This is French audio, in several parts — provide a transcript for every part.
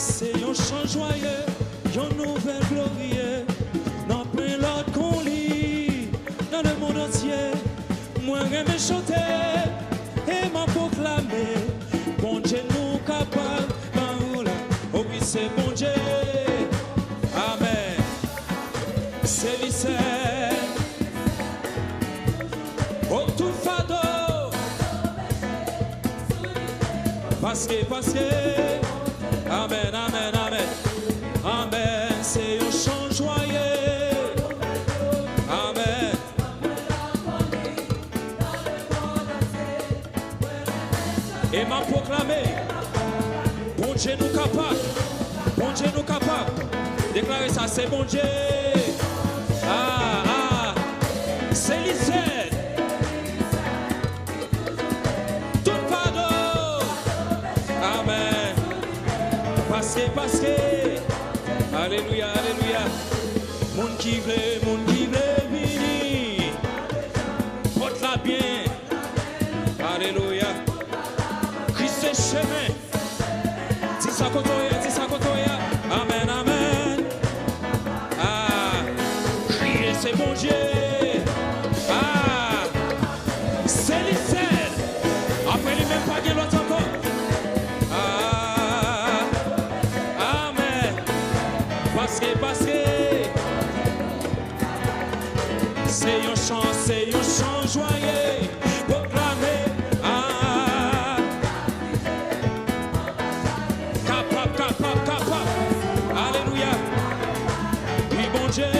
C'est un chant joyeux, une nouvelle glorieuse. N'a pas l'autre qu'on lit dans le monde entier. Moi, j'aime chanter et m'a proclamer. Bon Dieu, nous capables, oh oui, c'est bon Dieu. Amen. C'est lycée. Oh, tout fado. Parce que. Amen, amen, amen. Amen, c'est un chant joyeux. Amen. Et m'a proclamé, bon Dieu nous capable, bon Dieu nous capable. Déclarez ça, c'est bon Dieu. C'est l'Israël. Tout pardon. Amen. Parce que, alléluia, alléluia. Moun qui veut venir. Porte-la bien. Alléluia. Christ est chemin. Dis ça kotoya. Amen, amen. Crier c'est bon Dieu. C'est l'Israël. Après lui même pas de l'autre encore. Amen. Parce que c'est un chant joyeux. Proclamer. Capable. Alléluia. Oui, bon Dieu.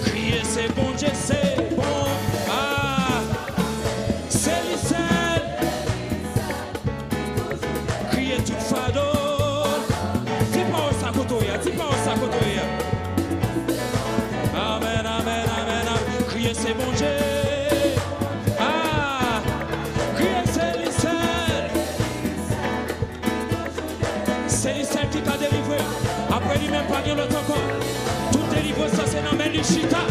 Crier, c'est bon Dieu, c'est bon. C'est l'Israël. Crier tout fado. Dis pas au sakotoya. Amen, amen, amen, amen. Crier, c'est bon Dieu. C'est l'Israël qui t'a délivré. Après lui-même, pas de l'autre encore. Tout délivré, ça c'est dans le chita.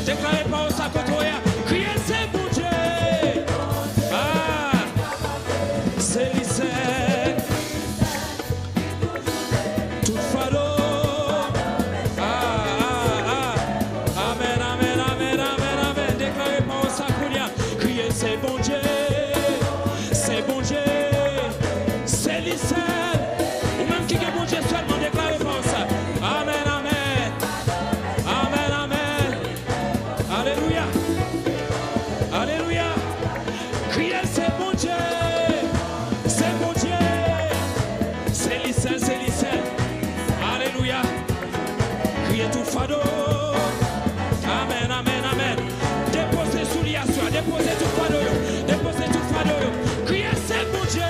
Déclarez pas au sakotoya. Criez, c'est bon Dieu. C'est l'Israël. Tout fado. Amen, amen, amen, amen, amen. Déclarez pas au sakotoya. Criez, c'est bon Dieu. C'est bon Dieu. C'est l'Israël. Qui est bon Dieu seulement déclarez pour ça. Amen, amen. Amen, amen. Alléluia. Alléluia. Criez, c'est bon Dieu. C'est bon Dieu. C'est l'Israël. Alléluia. Criez tout fado. Amen, amen, amen. Déposez sous l'Iassoir. Déposez tout fado. Déposez tout fado. Criez, c'est bon Dieu.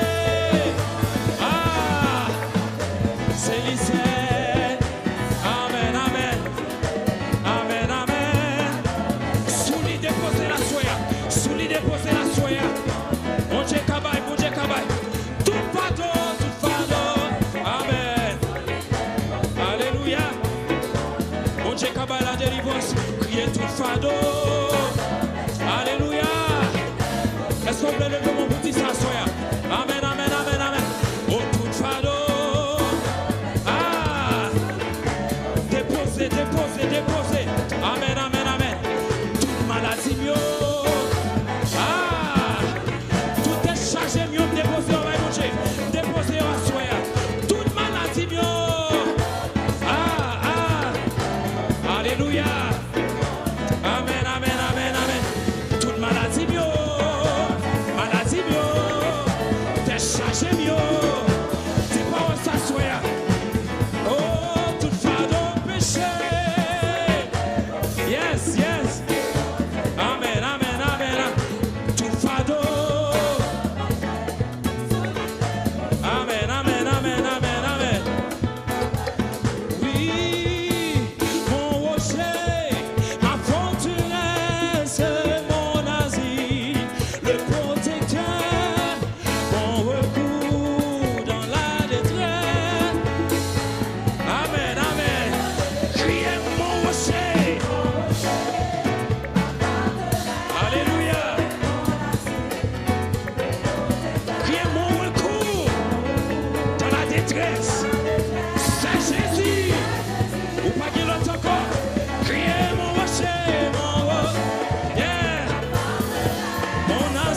C'est l'Israël. Amen, amen. Amen, amen. Sous lui déposer la soya. Mon Dieu kabaye. Tout pardon. Amen. Alléluia. Mon Dieu kabaye la délivrance. Criez tout fado. Alléluia. Est-ce qu'on peut lever mon petit soya? Amen, amen, amen, amen. Oh, tout fado. Déposez. Amen, amen, amen. Toute maladie, tout est chargé, déposez, on va manger. Déposez, on va soyer. Toute maladie, Alléluia. Amen, amen, amen, amen. Toute maladie,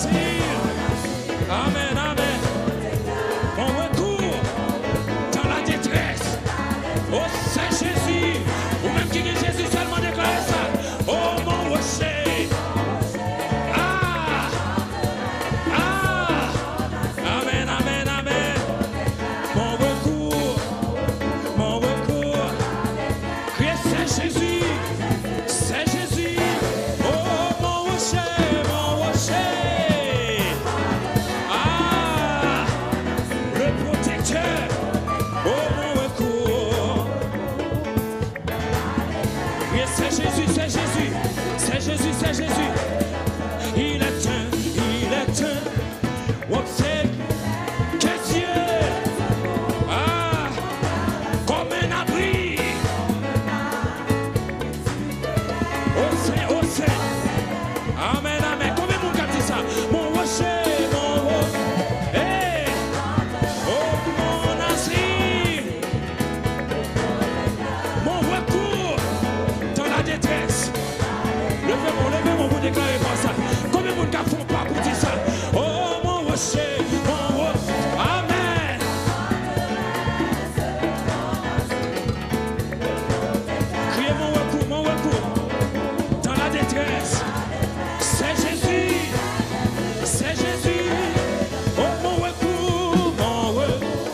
asile. Amen, amen. Mon recours dans la détresse. Oh, c'est Jésus. Ou même qui est Jésus seulement déclare ça. Oh, mon rocher. Amen, amen, amen. Mon recours. Criez, c'est Jésus. C'est Jésus. Oh, mon rocher, mon rocher. Le protecteur. Oh, mon recours. Criez, c'est Jésus, c'est Jésus. C'est Jésus, c'est Jésus. Il est un. Oh, c'est que Dieu. Comme un abri. Oh, c'est. Amen, amen. Combien de monde a dit ça? Mon rocher, mon rocher. Hey. Oh, mon asile. Mon recours dans la détresse. Levez-moi, vous déclarez pas ça. Combien de monde qui font pas pour dire ça? Oh, mon rocher, mon rocher. Amen. Criez mon recours dans la détresse. C'est Jésus. C'est Jésus. Oh, mon recours,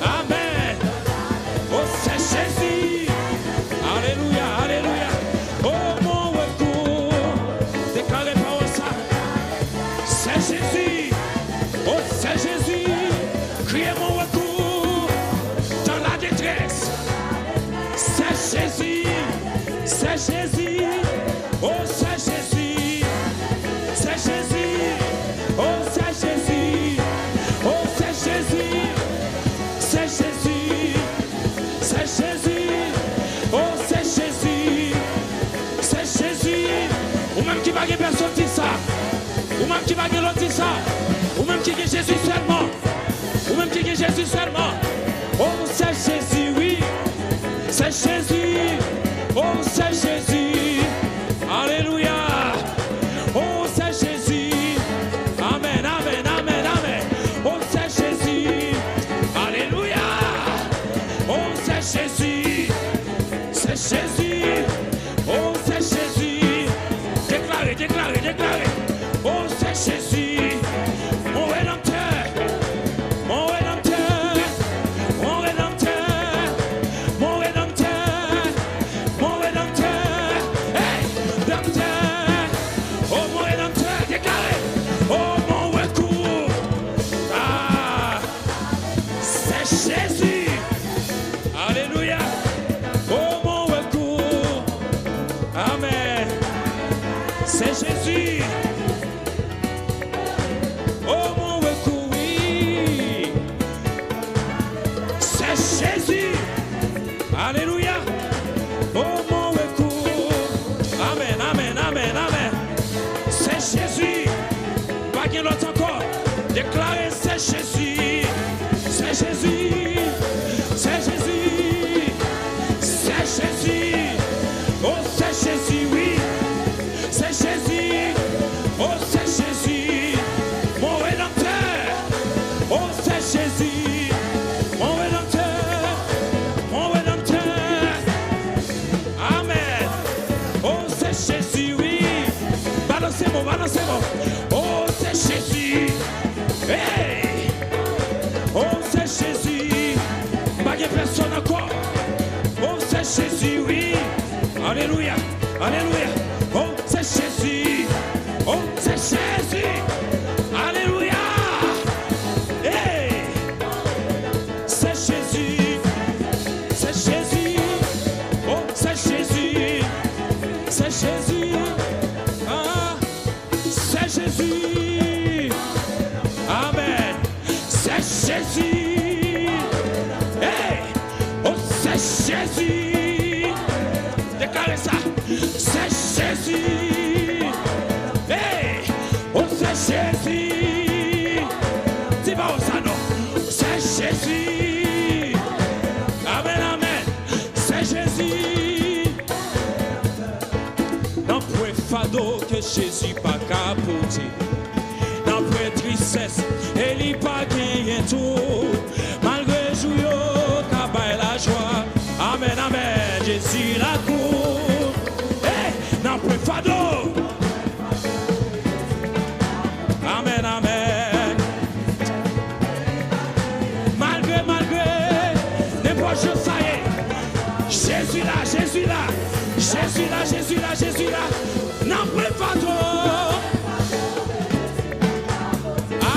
Amen. Oh, c'est Jésus. Alléluia, alléluia. Oh, mon recours. Déclarez par ça. C'est Jésus. Oh, c'est Jésus. Criez mon recours dans la détresse. C'est Jésus. C'est Jésus. Oh, c'est Jésus. C'est Jésus. Oh, c'est Jésus. Oh, c'est Jésus. C'est Jésus. C'est Jésus. Oh, c'est Jésus. C'est Jésus. Ou même qui va gagner personne dit ça. Ou même qui va gagner l'autre dit ça. Ou même qui gagne Jésus seulement. Ou même qui gagne Jésus seulement. Oh, c'est Jésus, oui. C'est Jésus. Oh, c'est Jésus. Alléluia. Oh, c'est Jésus. Amen, amen, amen, amen. Oh, c'est Jésus. Alléluia. Oh, c'est Jésus. C'est Jésus. Oh, c'est Jésus. Déclarez, déclarez, déclarez. Oh, c'est Jésus. Mon rédempteur. Mon rédempteur. Mon rédempteur. Mon rédempteur. Mon rédempteur. Hey, rédempteur. Oh, mon rédempteur. Déclarez. Oh, mon recours. C'est Jésus. Alléluia. Oh, mon recours. Amen. C'est Jésus. Oh, mon recours, oui. C'est Jésus. Alléluia. Oh, mon recours. Amen, amen, amen, amen. C'est Jésus. Pas qu'il l'autre encore. Déclarez, c'est Jésus. C'est Jésus. C'est Jésus. C'est Jésus. Oh, c'est Jésus, oui. C'est Jésus. Oh, c'est Jésus. Mon rédempteur. Oh, c'est Jésus. Mon rédempteur. Mon rédempteur. Amen. Oh, c'est Jésus, oui. Balancez-moi, balancez-moi. Oh, c'est Jésus. Hey. Oh, c'est Jésus. Pas de personne encore. Oh, c'est Jésus, oui. Alléluia. Alléluia. Oh, c'est Jésus. Oh, c'est Jésus. Alléluia. Hey. C'est Jésus. C'est Jésus. Oh, c'est Jésus. C'est Jésus. C'est Jésus. Amen. C'est Jésus. Hey. Oh, c'est Jésus. Déclarez ça. C'est Jésus. Hey. Oh, c'est Jésus. Dis pas ça non. C'est Jésus. Amen, amen. C'est Jésus. Non, point fado que Jésus pas capoté. Non, point tristesse, et li pas gagné tout. Malgré jouyo, kabay la joie. Amen, amen, Jésus la cour. Hey, n'en prie fado. Amen, amen. Malgré, n'importe chose, ça y est. Jésus là, Jésus là. Jésus là, Jésus là, Jésus là. N'en prie fado.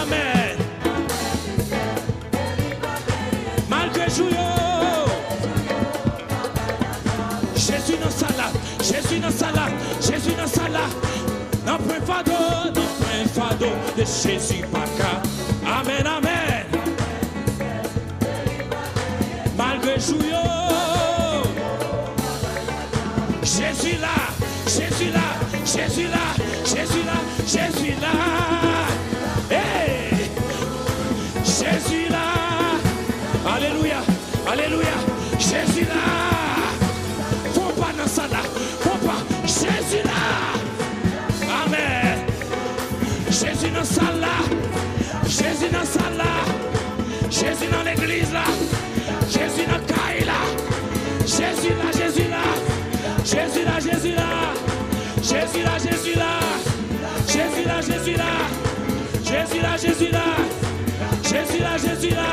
Amen. Malgré jouyo. Jésus dans sa là, Jésus dans sa là, Jésus dans sa là. N'en prie fado, de Jésus pas qu'à. Amen, amen. Malgré jouyo. Jésus là, Jésus là, Jésus là, Jésus là, Jésus là. Hey! Jésus là. Alléluia, alléluia. Jésus là. Faut pas dans ça là, faut pas. Jésus là. Amen. Jésus dans ça là. Jésus dans ça là. Jésus dans l'église là. Jésus dans Caille là. Jésus là, Jésus là. Jésus là, Jésus là. Jésus là, Jésus là. Jésus là, Jésus là. Jésus là, Jésus là. Jésus là, Jésus là.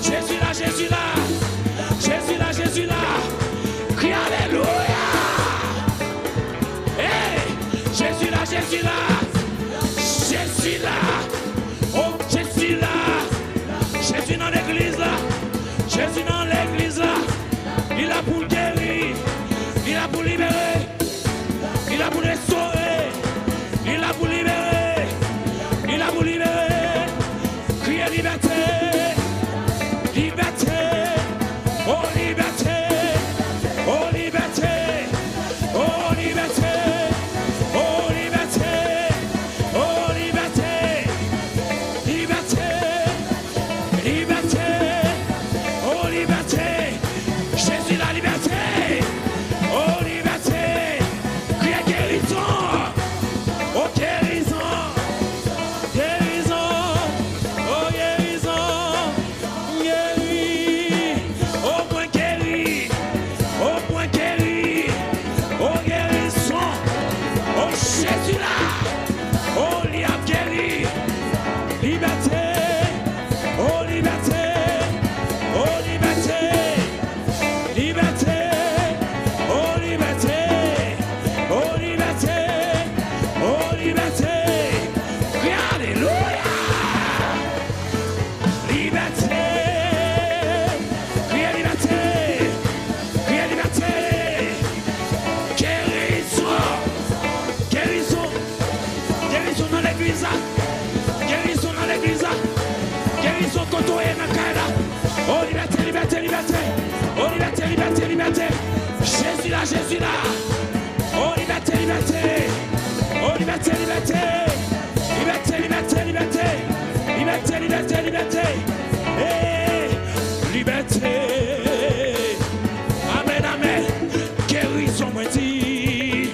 Jésus là, Jésus là. Jésus là, Jésus là. Crie alléluia. Hey, Jésus là, Jésus là. Jésus là. Oh, Jésus là. Jésus dans l'église là. Jésus dans l'église là. Il a pour guérir. Il a pour libérer. Il a pour restaurer. Il a pour libérer. Il a pour libérer. Criez liberté. Liberté. Oh liberté. Oh liberté. Oh liberté. Oh liberté. Oh liberté. Liberté. Liberté. Oh liberté. Jésus la liberté. Oh liberté. Criez guérison. Oh guérison. Guérison. Oh guérison. Guéri. Oh point guéri. Oh point guéri. Oh guérison. Oh Jésus là. Oh il a guéri. Liberté. Oh liberté. Oh liberté. Liberté. Oh liberté. Oh liberté. Oh liberté. Crie alléluia. Liberté. Crie liberté. Crie liberté. Guérison. Guérison. Guérison dans l'église. Guérison dans l'église. Guérison quand on est dans le cas là. Oh liberté, liberté, liberté. Oh liberté, liberté, liberté. Jésus là, Jésus là. Oh liberté, liberté. Oh liberté, liberté. Liberté, liberté, liberté. Liberté, liberté, liberté. Hey, liberté. Amen, amen. Guérison, moi dit.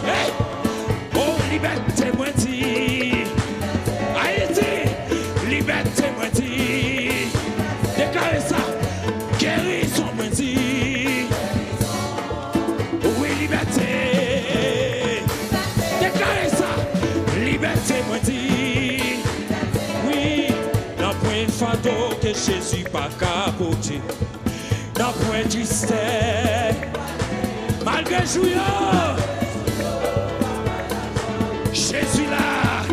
Hey. Oh liberté, moi dit. Haïti, liberté, moi dit. Déclarez ça. Guérison, moi dit. Oui, liberté. Déclarez ça. Liberté, moi dit. Oui, dans point fado que Jésus pas capoté. Dans point tristesse. Malgré jouyo. Jésus là.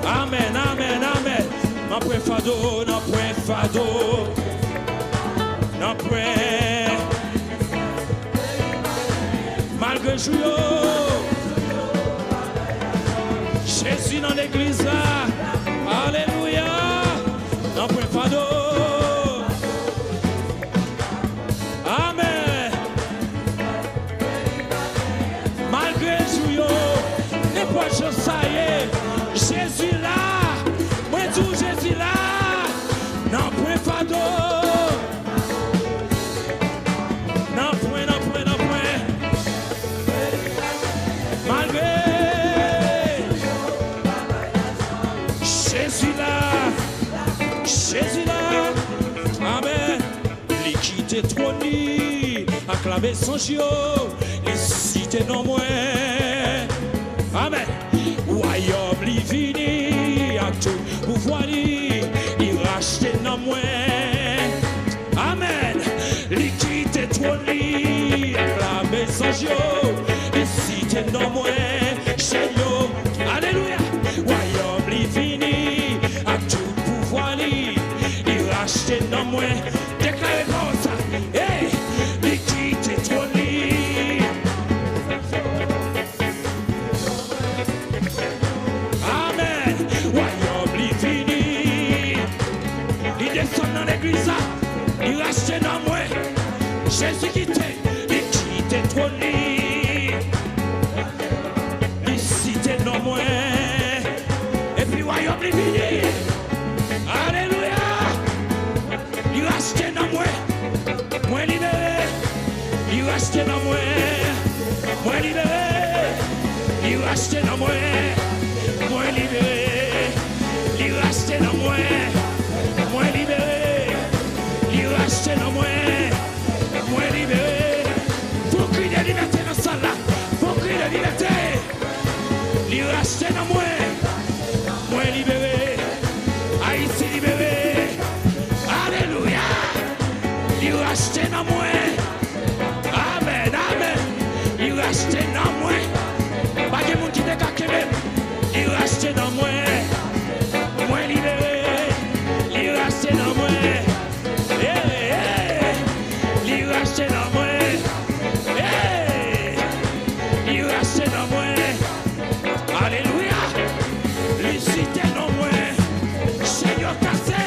Amen, amen, amen. Dans point fado, dans point fado. Dans point. Malgré jouyo. Jésus dans l'église là. Alléluia. Dans point fado. Amen. Malgré jouyo. N'importe chose ça y est. Jésus là. Moi tout Jésus là. Dans point fado. Dans point, dans point, dans point. Malgré. Jésus là, Jésus là, amen. L'équité trône, acclamer son Dieu, les cités non moins, amen. Royaume li vini, à tout pouvoir li, il rachète non moins, amen. L'équité trône, acclamer son Dieu, les cités non moins, chez nous, alléluia. Royaume li vini, à tout pouvoir li, il rachète non moins. Déclarez comme ça, hey, l'équité trône. Amen. Royaume li vini, il descend dans l'église, il rachète non moins. Jésus qui t'est, l'équité trône. Il cité non moins. Et puis royaume li vini. Alléluia. Il rachète dans moi. Moi libéré. Il rachète dans moi. Moi libéré. Il rachète dans moi. Moi libéré. Il rachète dans moi. Moi libéré. Il rachète dans moi. Moi libéré. Faut crier de liberté dans ça là. Faut crier de liberté. Il rachète dans moi. Moi libéré. Haïti libéré. Alléluia. Il rachète dans moi. Amen, amen. Il rachète dans moi. Pas de monde qui décaque même. Il rachète dans moi. Moi libéré. Il rachète dans moi. Hey, hey. Il rachète dans moi. Hey. Il rachète dans moi. Alléluia. Les cités non moins. Seigneur cassé.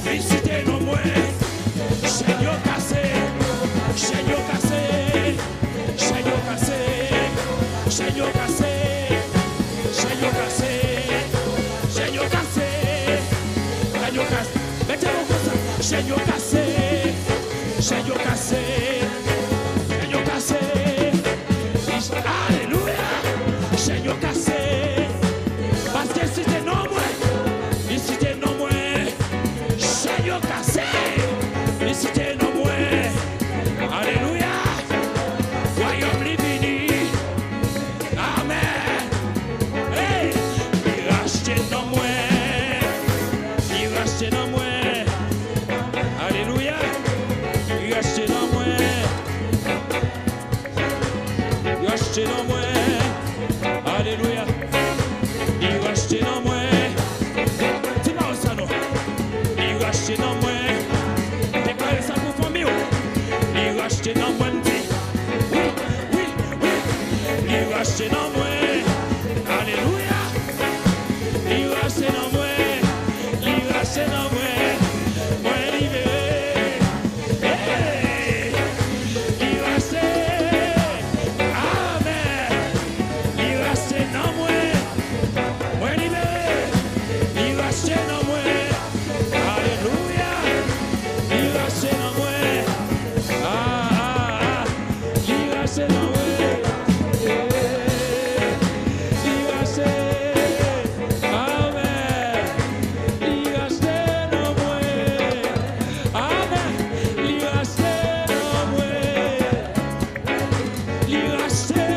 Les cités non moins. Seigneur cassé. Seigneur cassé. Seigneur cassé. Seigneur cassé. Seigneur cassé. Seigneur cassé. Seigneur cassé. Mettez-le comme ça. Seigneur cassé. Seigneur cassé. Seigneur cassé. Alléluia. Seigneur cassé. Parce que c'était non moins. Il c'était non moins. Seigneur cassé. Il c'était non moins. Alléluia. Royaume li vini. Amen. Hey. Il rachète non moins. Il rachète non moins. Alléluia. Il rachète non moins. Il rachète non moins. Alléluia. Il rachète non moins. Dis-moi ça non. Il rachète non moins. Déclarez ça pour famille. Il rachète non moins. Oui, oui, oui. Il rachète non moins. Alléluia. Il rachète non moins. Il rachète non moins. Moi libéré. Hey. Il rachète. Amen. Il rachète non moins. Moi libéré. Il rachète non moins. Alléluia. Il rachète non moins. Il rachète non moins. Il rachète. Amen. Il rachète non moins. Amen. Il rachète non moins. Il rachète.